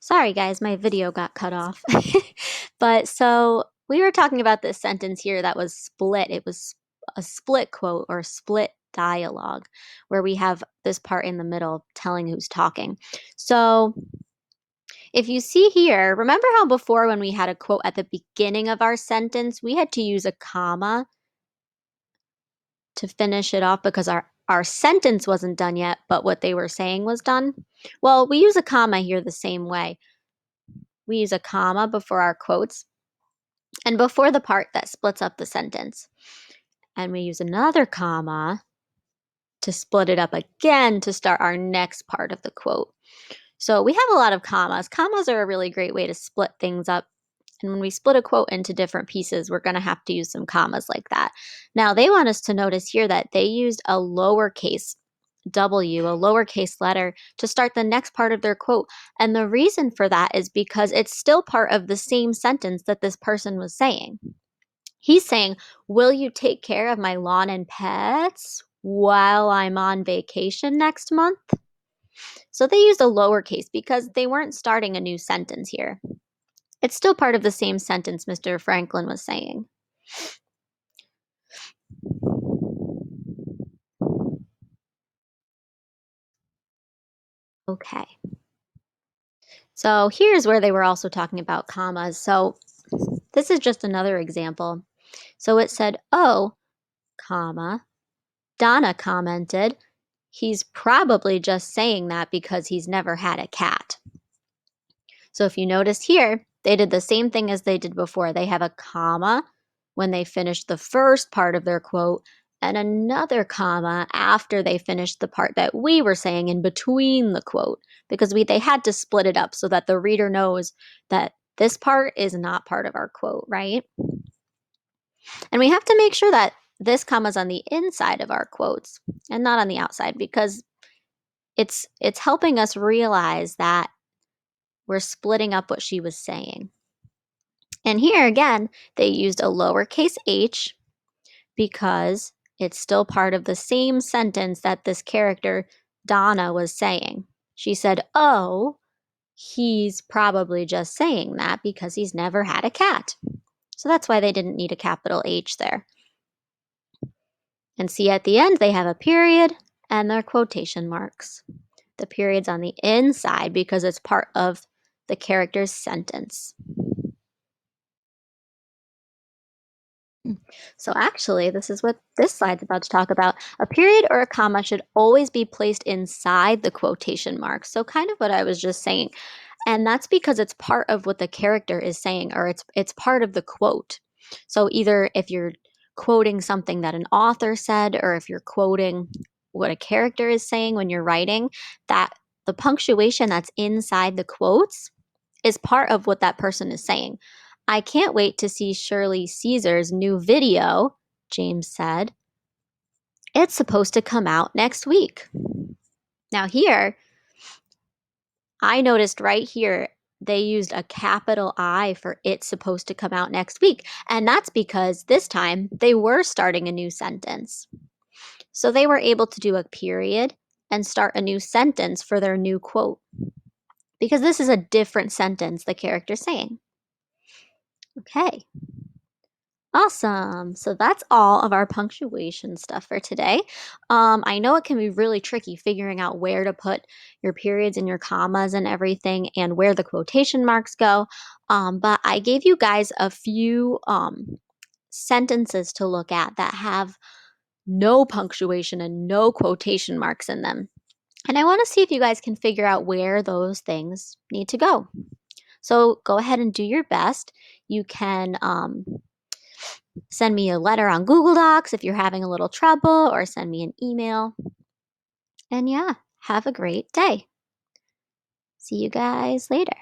Sorry guys, my video got cut off. But so we were talking about this sentence here that was split. It was a split quote or split dialogue where we have this part in the middle telling who's talking. So if you see here, remember how before when we had a quote at the beginning of our sentence, we had to use a comma to finish it off because our sentence wasn't done yet, but what they were saying was done? Well, we use a comma here the same way. We use a comma before our quotes and before the part that splits up the sentence. And we use another comma to split it up again to start our next part of the quote. So we have a lot of commas. Commas are a really great way to split things up. And when we split a quote into different pieces, we're going to have to use some commas like that. Now, they want us to notice here that they used a lowercase W, a lowercase letter, to start the next part of their quote. And the reason for that is because it's still part of the same sentence that this person was saying. He's saying, will you take care of my lawn and pets while I'm on vacation next month? So they used a lowercase because they weren't starting a new sentence here. It's still part of the same sentence Mr. Franklin was saying. Okay. So here's where they were also talking about commas. So this is just another example. So it said, oh, comma, Donna commented, he's probably just saying that because he's never had a cat. So if you notice here, they did the same thing as they did before. They have a comma when they finished the first part of their quote and another comma after they finished the part that we were saying in between the quote because they had to split it up so that the reader knows that this part is not part of our quote, right? And we have to make sure that this comma's on the inside of our quotes and not on the outside because it's helping us realize that we're splitting up what she was saying. And here again, they used a lowercase h because it's still part of the same sentence that this character, Donna, was saying. She said, oh, he's probably just saying that because he's never had a cat. So that's why they didn't need a capital H there. And see at the end, they have a period and their quotation marks. The period's on the inside because it's part of the character's sentence. So actually, this is what this slide's about to talk about. A period or a comma should always be placed inside the quotation marks. So kind of what I was just saying. And that's because it's part of what the character is saying, or it's part of the quote. So either if you're quoting something that an author said, or if you're quoting what a character is saying when you're writing, that the punctuation that's inside the quotes is part of what that person is saying. I can't wait to see Shirley Caesar's new video, James said. It's supposed to come out next week. Now, here, I noticed right here, they used a capital I for it's supposed to come out next week. And that's because this time they were starting a new sentence. So they were able to do a period and start a new sentence for their new quote. Because this is a different sentence the character's saying. Okay. Awesome. So that's all of our punctuation stuff for today. I know it can be really tricky figuring out where to put your periods and your commas and everything and where the quotation marks go. But I gave you guys a few sentences to look at that have no punctuation and no quotation marks in them. And I want to see if you guys can figure out where those things need to go. So go ahead and do your best. You can send me a letter on Google Docs if you're having a little trouble, or send me an email. And yeah, have a great day. See you guys later.